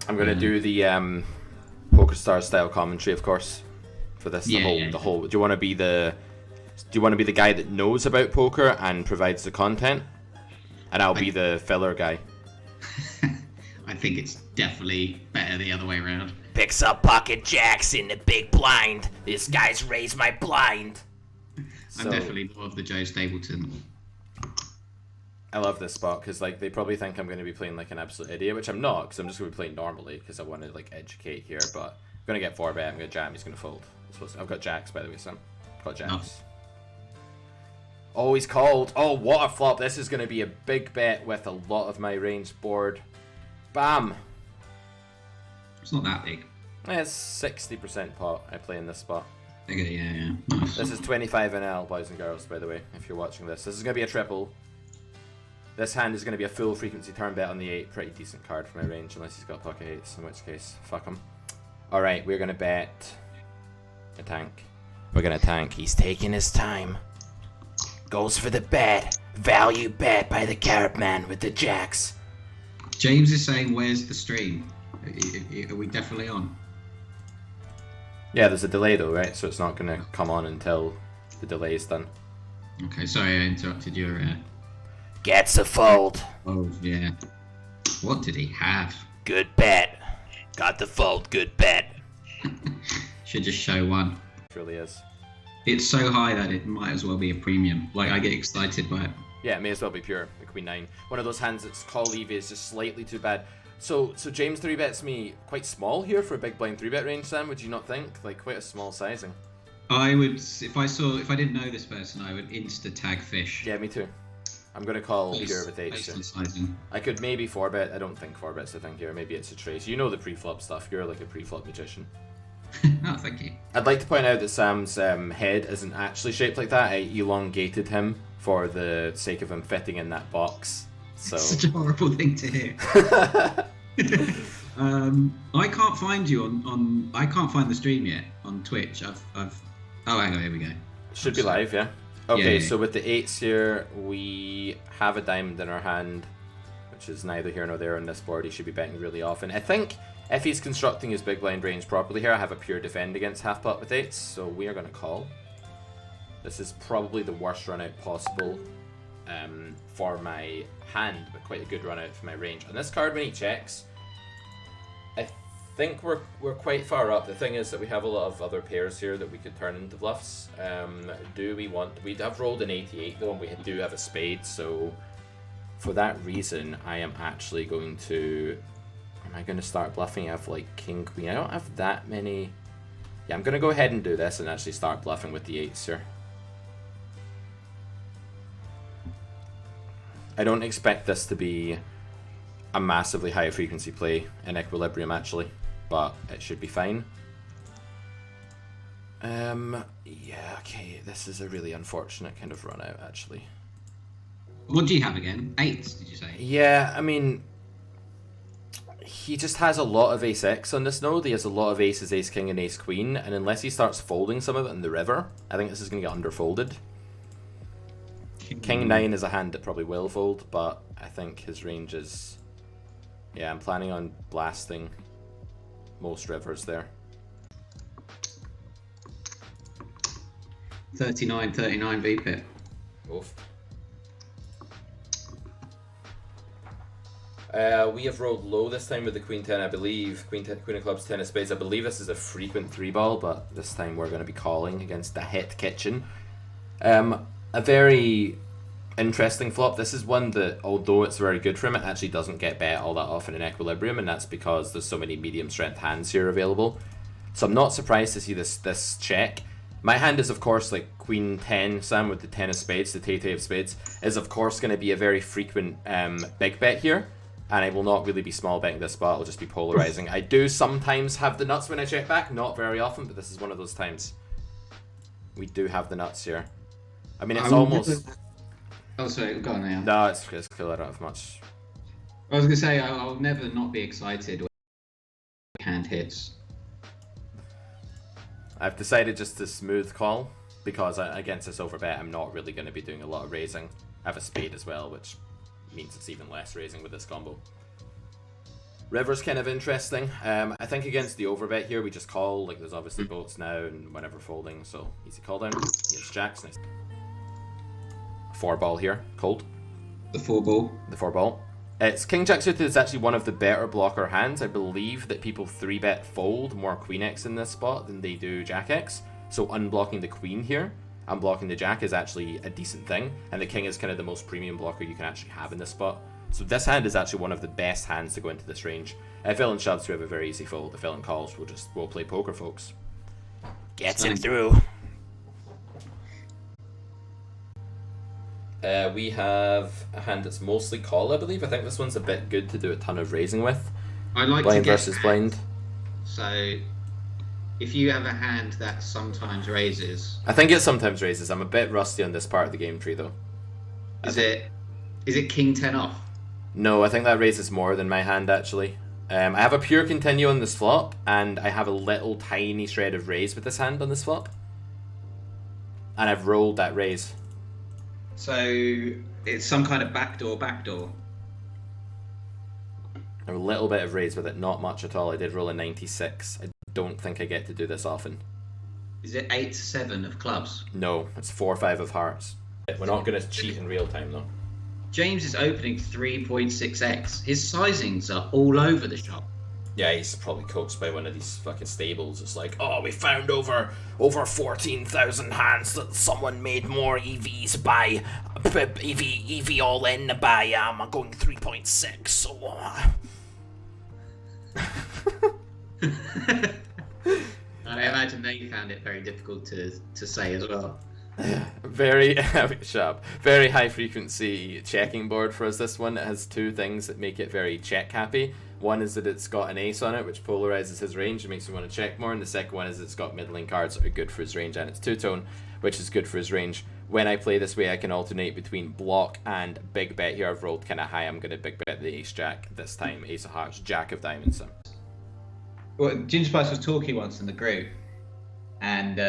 I'm gonna do the PokerStars style commentary, of course, for this. The whole. Do you want to be the guy that knows about poker and provides the content, and I'll be the filler guy? I think it's definitely better the other way around. Picks up pocket jacks in the big blind. This guy's raised my blind. I'm definitely more of the Joe Stapleton. I love this spot because like they probably think I'm going to be playing like an absolute idiot, which I'm not, because I'm just going to be playing normally because I want to like educate here. But I'm going to get 4-bet. I'm going to jam. He's going to fold. I've got jacks, by the way, Sam. Got jacks. Oh, he's called. Oh, what a flop. This is going to be a big bet with a lot of my range board. Bam. It's not that big. It's 60% pot I play in this spot. Okay, yeah. Nice. This is 25 NL, boys and girls, by the way, if you're watching this. This is going to be a triple. This hand is going to be a full frequency turn bet on the 8. Pretty decent card for my range, unless he's got pocket 8s, in which case, fuck him. Alright, we're going to bet a tank. We're going to tank. He's taking his time. Goes for the bet. Value bet by the carrot man with the jacks. James is saying, where's the stream? Are we definitely on? Yeah, there's a delay though, right? So it's not going to come on until the delay is done. Okay, sorry I interrupted your... Gets a fold. Oh, yeah. What did he have? Good bet. Got the fold, good bet. Should just show one. It really is. It's so high that it might as well be a premium. Like, I get excited by it. Yeah, it may as well be pure. The Queen 9. One of those hands that's call Levy is just slightly too bad. So James 3-bets me quite small here for a big blind 3-bet range, Sam, would you not think? Like, quite a small sizing. I would, if I didn't know this person, I would insta-tag fish. Yeah, me too. I'm going to call pure with 8. I could maybe 4-bet. I don't think 4-bet's the thing here. Maybe it's a trace. You know the pre-flop stuff. You're like a pre-flop magician. Oh, thank you. I'd like to point out that Sam's head isn't actually shaped like that. I elongated him for the sake of him fitting in that box. So Such a horrible thing to hear. I can't find you on I can't find the stream yet on Twitch. Oh, hang on, here we go. Should be live, yeah. Okay, Yeah. so with the 8s here, we have a diamond in our hand, which is neither here nor there on this board. He should be betting really often. I think if he's constructing his big blind range properly here, I have a pure defend against half pot with 8s, so we are going to call. This is probably the worst run out possible for my hand, but quite a good run out for my range. On this card, when he checks, I think we're quite far up. The thing is that we have a lot of other pairs here that we could turn into bluffs. Do we want... We have rolled an 88 though, and we do have a spade, so for that reason, I am actually going to... Am I going to start bluffing? I have like king, queen. I don't have that many... Yeah, I'm going to go ahead and do this and actually start bluffing with the 8s here. I don't expect this to be a massively high frequency play in equilibrium actually, but it should be fine. Yeah, okay, this is a really unfortunate kind of run out actually. What do you have again? 8s, did you say? Yeah, I mean, he just has a lot of ace-x on this node. He has a lot of aces, ace-king, and ace-queen, and unless he starts folding some of it in the river, I think this is going to get underfolded. King 9 is a hand that probably will fold, but I think his range is... Yeah, I'm planning on blasting most rivers there. 39 VPIP. Oof. We have rolled low this time with the Queen 10, I believe. Queen of clubs, 10 of spades. I believe this is a frequent 3-ball, but this time we're going to be calling against the hit kitchen. A very interesting flop. This is one that, although it's very good for him, it actually doesn't get bet all that often in equilibrium, and that's because there's so many medium strength hands here available. So I'm not surprised to see this check. My hand is, of course, like Queen 10, Sam, with the 10 of spades, the Tay of spades, is of course going to be a very frequent big bet here, and I will not really be small betting this spot. I'll just be polarizing. I do sometimes have the nuts when I check back, not very often, but this is one of those times. We do have the nuts here. I mean, it's almost... Oh, sorry, go on now. No, it's cool, I don't have much. I was going to say, I'll never not be excited when hand hits. I've decided just to smooth call, because against this overbet, I'm not really going to be doing a lot of raising. I have a spade as well, which means it's even less raising with this combo. River's kind of interesting. I think against the overbet here, we just call. Like, there's obviously boats now and whenever folding, so easy call down. He has jacks, nice. 4-ball here, cold. The 4-ball. The 4-ball. It's King Jack suited is actually one of the better blocker hands. I believe that people 3-bet fold more Queen X in this spot than they do Jack X. So unblocking the Queen here, unblocking the Jack is actually a decent thing. And the King is kind of the most premium blocker you can actually have in this spot. So this hand is actually one of the best hands to go into this range. If villain shoves, we have a very easy fold. If villain calls, we'll play poker, folks. Gets him through. We have a hand that's mostly call, I believe. I think this one's a bit good to do a ton of raising with. I like blind to get versus blind. So, if you have a hand that sometimes raises, I think it sometimes raises. I'm a bit rusty on this part of the game tree, though. is it King 10 off? No, I think that raises more than my hand, actually. I have a pure continue on this flop, and I have a little tiny shred of raise with this hand on this flop. And I've rolled that raise. So it's some kind of backdoor. A little bit of raise with it, not much at all. I did roll a 96. I don't think I get to do this often. Is it 8-7 of clubs? No, it's 4-5 of hearts. We're not going to cheat in real time, though. James is opening 3.6x. His sizings are all over the shop. Yeah, he's probably coaxed by one of these fucking stables. It's like, oh, we found over 14,000 hands that someone made more EVs by EV all in by going 3.6. So I imagine they found it very difficult to say as well. very sharp, very high frequency checking board for us. This one, it has two things that make it very check happy. One is that it's got an ace on it, which polarizes his range and makes him want to check more. And the second one is it's got middling cards that are good for his range, and it's two-tone, which is good for his range. When I play this way, I can alternate between block and big bet. Here I've rolled kind of high. I'm going to big bet the ace-jack this time. Ace of hearts, jack of diamonds. Well, Ginger Spice was talking once in the group, and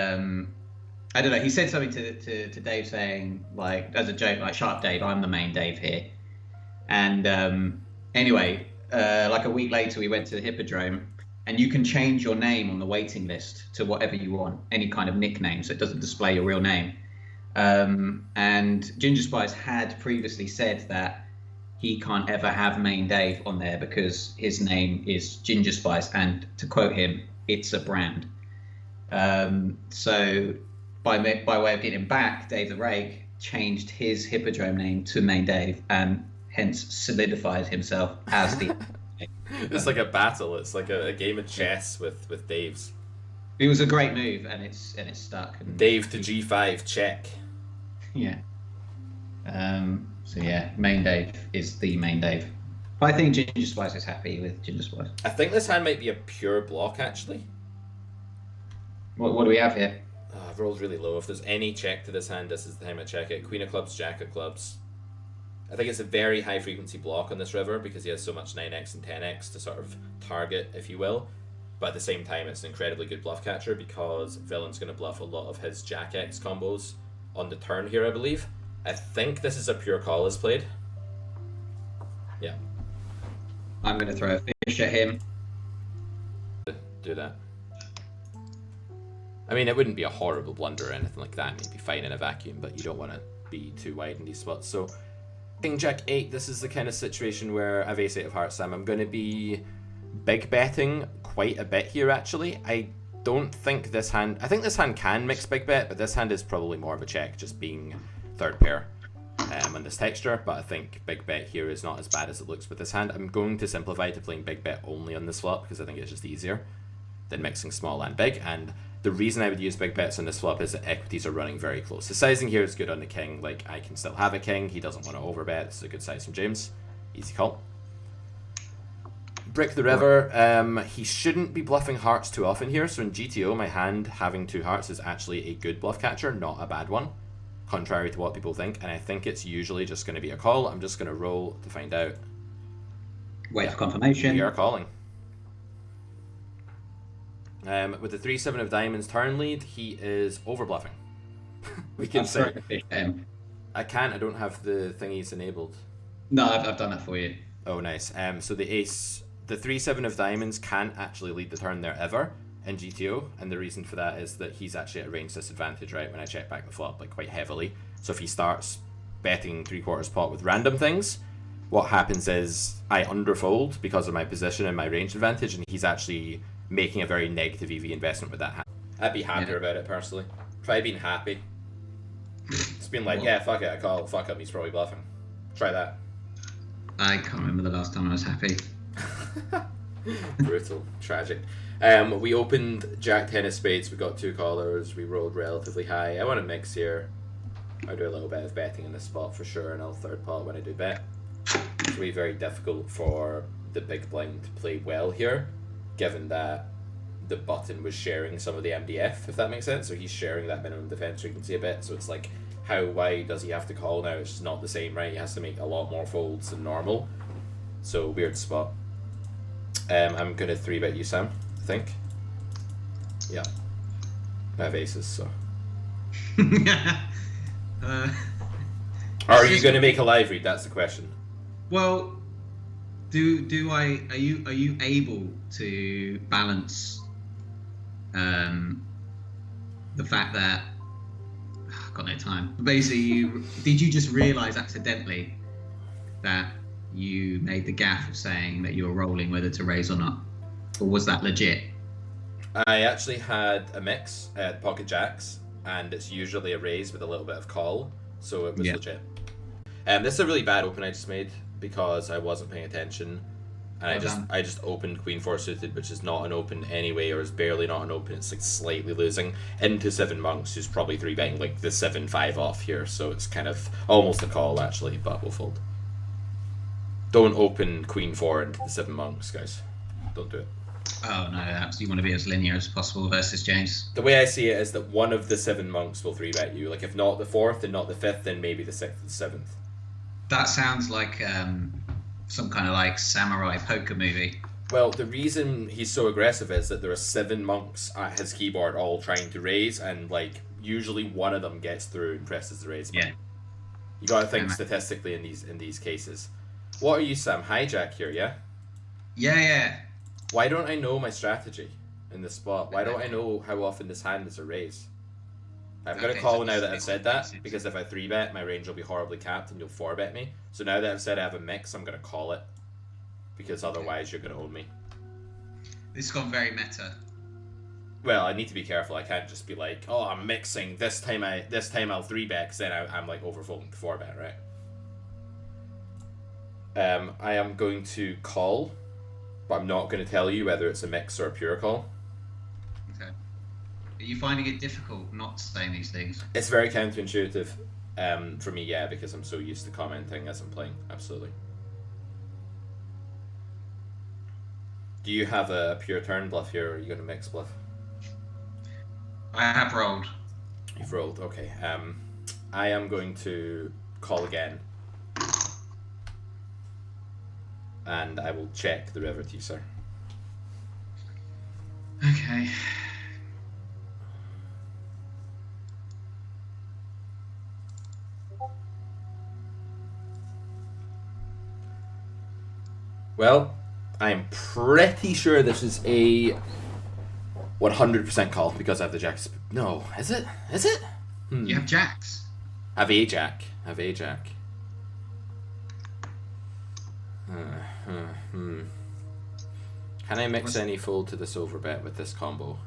I don't know, he said something to Dave saying, like, as a joke, like, shut up, Dave, I'm the main Dave here. And anyway, like a week later, we went to the Hippodrome, and you can change your name on the waiting list to whatever you want, any kind of nickname, so it doesn't display your real name. And Ginger Spice had previously said that he can't ever have main Dave on there because his name is Ginger Spice, and to quote him, it's a brand. So by way of getting back, Dave the Rake changed his Hippodrome name to main Dave, and hence solidified himself as the. It's like a battle. It's like a game of chess with Daves. It was a great move, and it's stuck. And Dave to G5 check. Yeah. So yeah, main Dave is the main Dave. But I think Ginger Spice is happy with Ginger Spice. I think this hand might be a pure block, actually. What do we have here? Oh, I've rolled really low. If there's any check to this hand, this is the time I check it. Queen of clubs, jack of clubs. I think it's a very high frequency block on this river because he has so much 9x and 10x to sort of target, if you will. But at the same time, it's an incredibly good bluff catcher because villain's going to bluff a lot of his jack x combos on the turn here, I believe. I think this is a pure call as played. Yeah. I'm going to throw a fish at him. Do that. I mean, it wouldn't be a horrible blunder or anything like that. It'd be fine in a vacuum, but you don't want to be too wide in these spots. So, King Jack 8, this is the kind of situation where I have ace 8 of hearts, Sam. I'm going to be big betting quite a bit here, actually. I don't think this hand... I think this hand can mix big bet, but this hand is probably more of a check, just being third pair on this texture. But I think big bet here is not as bad as it looks with this hand. I'm going to simplify to playing big bet only on this flop because I think it's just easier than mixing small and big. And the reason I would use big bets on this flop is that equities are running very close. The sizing here is good on the king. Like, I can still have a king. He doesn't want to overbet. This is a good size from James. Easy call. Brick the river. He shouldn't be bluffing hearts too often here. So in GTO, my hand having two hearts is actually a good bluff catcher, not a bad one, contrary to what people think. And I think it's usually just going to be a call. I'm just going to roll to find out. Wait for confirmation. We are calling. With the 3-7 of diamonds turn lead, he is overbluffing. We can say. I can't. I don't have the thingies enabled. No, I've done that for you. Oh, nice. So the ace the 3-7 of diamonds can't actually lead the turn there ever in GTO, and the reason for that is that he's actually at a range disadvantage, right, when I check back the flop, like, quite heavily. So if he starts betting 3/4 pot with random things, what happens is I underfold because of my position and my range advantage, and he's actually making a very negative EV investment with that hand. I'd be happier about it, personally. Try being happy. It's been like, yeah, fuck it, I call, fuck up, he's probably bluffing. Try that. I can't remember the last time I was happy. Brutal. Tragic. We opened Jack 10 of spades, we got 2 callers, we rolled relatively high. I want to mix here. I do a little bit of betting in this spot for sure, and I'll third pot when I do bet. It's going to be very difficult for the big blind to play well here, given that the button was sharing some of the MDF, if that makes sense. So he's sharing that minimum defense frequency a bit, so it's like, how wide does he have to call now? It's just not the same, right? He has to make a lot more folds than normal. So, weird spot. I'm going to 3-bet you, Sam, I think. Yeah. I have aces, so. Are you going to make a live read? That's the question. Well, are you able to balance the fact that I've got no time. Basically, did you just realise accidentally that you made the gaffe of saying that you were rolling whether to raise or not, or was that legit? I actually had a mix at pocket jacks, and it's usually a raise with a little bit of call, so it was legit. This is a really bad open I just made because I wasn't paying attention, and I just opened Queen 4 suited, which is not an open anyway, or is barely not an open. It's like slightly losing into 7 monks, who's probably 3-betting like the 7-5 off here, so it's kind of almost a call actually, but we'll fold. Don't open Queen 4 into the 7 monks, guys. Don't do it. Oh no, you want to be as linear as possible versus James. The way I see it is that one of the 7 monks will 3-bet you. Like, if not the 4th and not the 5th, then maybe the 6th and 7th. That sounds like some kind of like samurai poker movie. Well, the reason he's so aggressive is that there are 7 monks at his keyboard all trying to raise, and like usually one of them gets through and presses the raise button. You gotta think statistically in these cases. What are you, Sam? Hijack here, yeah? Yeah. Why don't I know my strategy in this spot? Why don't I know how often this hand is a raise? I'm going to call now that I've said that, because if I 3-bet, my range will be horribly capped and you'll 4-bet me. So now that I've said I have a mix, I'm going to call it, because otherwise you're going to own me. This has gone very meta. Well, I need to be careful. I can't just be like, oh, I'm mixing. This time I'll 3-bet, because then I'm like overfolding the 4-bet, right? I am going to call, but I'm not going to tell you whether it's a mix or a pure call. Okay. Are you finding it difficult not saying these things? It's very counterintuitive for me, yeah, because I'm so used to commenting as I'm playing. Absolutely. Do you have a pure turn bluff here, or are you going to mix bluff? I have rolled. You've rolled, okay. I am going to call again. And I will check the river to you, sir. Okay. Well, I'm pretty sure this is a 100% call because I have the jacks. No, is it? Is it? You have jacks. I have a jack. Can I mix any fold to this overbet with this combo?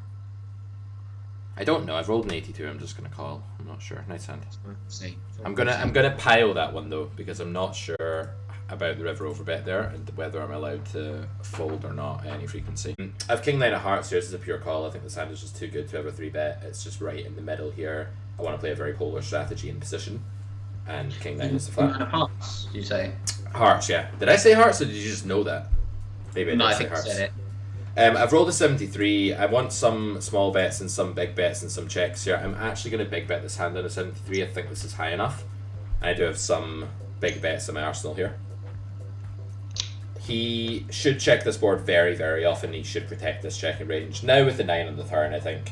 I don't know. I've rolled an 82. I'm just gonna call. I'm not sure. Nice hand. See. I'm gonna pile that one though, because I'm not sure about the river overbet there and whether I'm allowed to fold or not at any frequency. I've king 9 of hearts here. This is a pure call. I think this hand is just too good to have a 3-bet. It's just right in the middle here. I want to play a very polar strategy in position, and king 9 is the flat. 9 of hearts, you say? Hearts, yeah. Did I say hearts, or did you just know that? Maybe I did say hearts. Said it. I've rolled a 73. I want some small bets and some big bets and some checks here. I'm actually going to big bet this hand on a 73. I think this is high enough. I do have some big bets in my arsenal here. He should check this board very, very often. He should protect this checking range. Now with the 9 on the turn, I think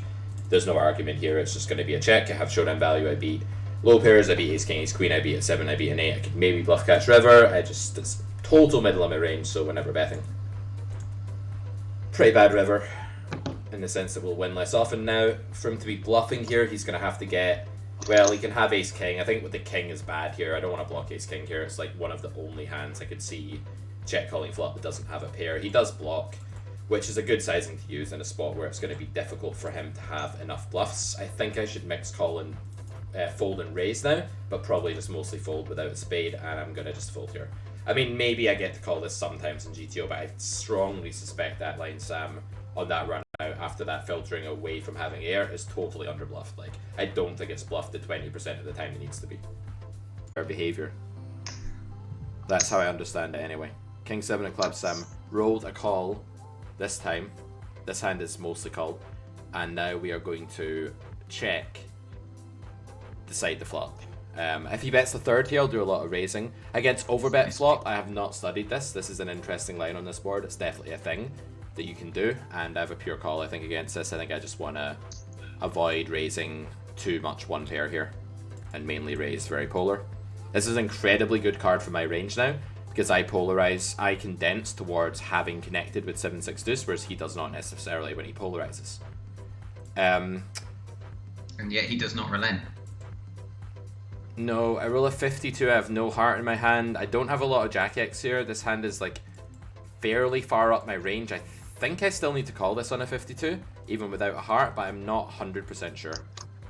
there's no argument here. It's just going to be a check. I have showdown value. I beat low pairs. I beat ace, king, ace, queen. I beat at 7. I beat an 8. I could maybe bluff catch river. It's total middle of my range, so whenever betting. pretty bad river, in the sense that we'll win less often. Now, for him to be bluffing here, he's going to have to get... Well, he can have ace-king. I think with the king is bad here. I don't want to block ace-king here. It's like one of the only hands I could see check-calling flop that doesn't have a pair. He does block, which is a good sizing to use in a spot where it's going to be difficult for him to have enough bluffs. I think I should mix call and fold and raise now, but probably just mostly fold without a spade, and I'm going to just fold here. I mean, maybe I get to call this sometimes in GTO, but I strongly suspect that line Sam on that run out after that filtering away from having air is totally underbluffed. Like, I don't think it's bluffed the 20% of the time it needs to be. Our behavior. That's how I understand it anyway. King 7 of clubs, Sam rolled a call this time. This hand is mostly called, and now we are going to check decide the flop. If he bets the third here, I'll do a lot of raising. Against overbet flop, I have not studied this. This is an interesting line on this board. It's definitely a thing that you can do, and I have a pure call, I think, against this. I think I just want to avoid raising too much one pair here, and mainly raise very polar. This is an incredibly good card for my range now, because I polarize, I condense towards having connected with 7-6 deuce, whereas he does not necessarily when he polarizes. And yet he does not relent. No, I roll a 52, I have no heart in my hand. I don't have a lot of jack X here. This hand is like fairly far up my range. I think I still need to call this on a 52, even without a heart, but I'm not 100% sure.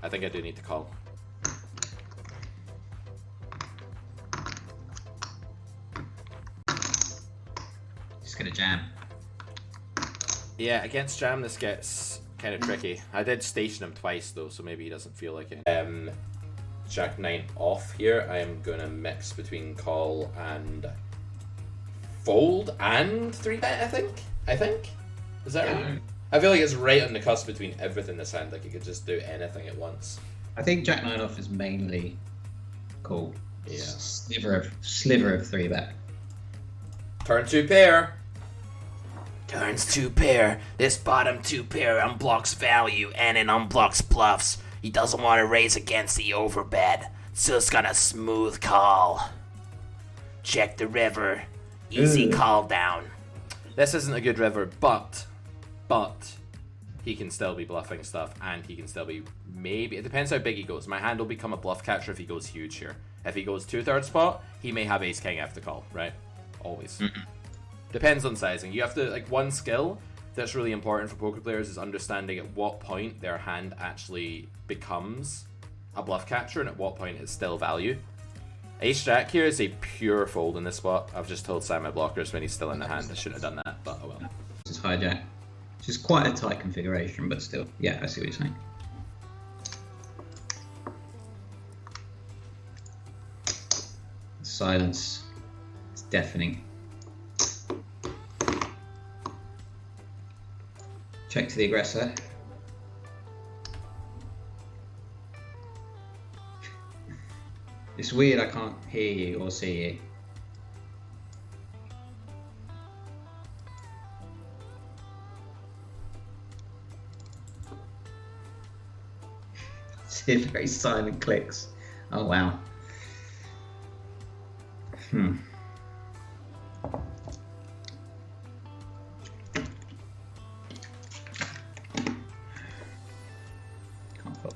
I think I do need to call. Just gonna jam. Yeah, against jam this gets kind of tricky. I did station him twice though, so maybe he doesn't feel like it. Jack 9 off here. I am gonna mix between call and fold and 3-bet, I think? Is that right? I feel like it's right on the cusp between everything in this hand, like you could just do anything at once. I think Jack 9 off is mainly call. Yeah. Sliver of 3-bet. Turn 2 pair. Turns 2 pair. This bottom 2 pair unblocks value and it unblocks bluffs. He doesn't want to raise against the overbet, so it's gonna smooth call. Check the river. Easy call down. This isn't a good river, but he can still be bluffing stuff, and he can still be, maybe, it depends how big he goes. My hand will become a bluff catcher if he goes huge here. If he goes 2/3 spot, he may have ace king after call, right? Always. Depends on sizing. You have to, like, one skill that's really important for poker players is understanding at what point their hand actually becomes a bluff catcher and at what point it's still value. Ace Jack here is a pure fold in this spot. I've just told Sam my blockers when he's still in the hand. I shouldn't have done that, but oh well. This is hijack. Which is quite a tight configuration, but still. Yeah, I see what you're saying. Silence. It's deafening. Check to the aggressor. It's weird, I can't hear you or see you. See very silent clicks. Oh wow. Can't put.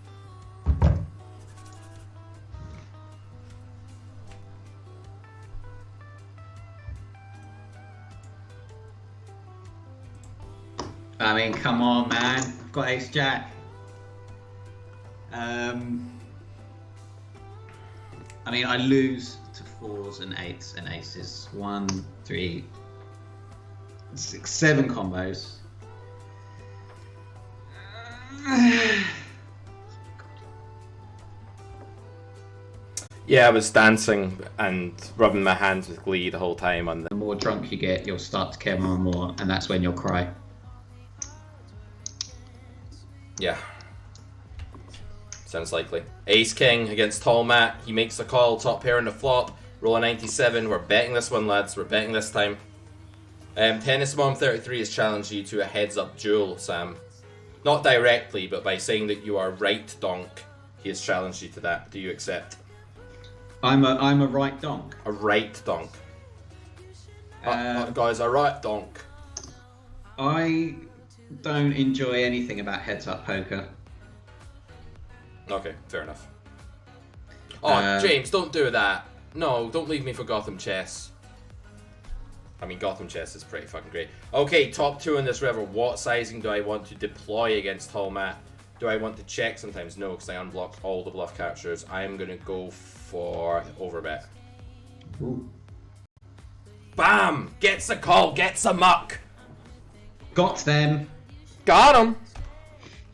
I mean, come on, man. I've got ace jack. I mean, I lose to 4s and 8s and aces. 1, 3, 6, 7 combos. Yeah, I was dancing and rubbing my hands with glee the whole time on The more drunk you get, you'll start to care more and more, and that's when you'll cry. Yeah. Sounds likely. Ace King against Tall Matt. He makes the call, top pair in the flop. Roll a 97. We're betting this one, lads. We're betting this time. Tennis Mom 33 has challenged you to a heads-up duel, Sam. Not directly, but by saying that you are right donk, he has challenged you to that. Do you accept? I'm a right donk. A right donk. Guys, a right donk. I don't enjoy anything about heads-up poker. Okay, fair enough. Oh, James, don't do that. No, don't leave me for Gotham Chess. I mean, Gotham Chess is pretty fucking great. Okay, top 2 in this river. What sizing do I want to deploy against tall mat? Do I want to check sometimes? No, because I unblocked all the bluff captures. I'm going to go for overbet. Ooh. Bam! Gets a call, gets a muck. Got them. Got him!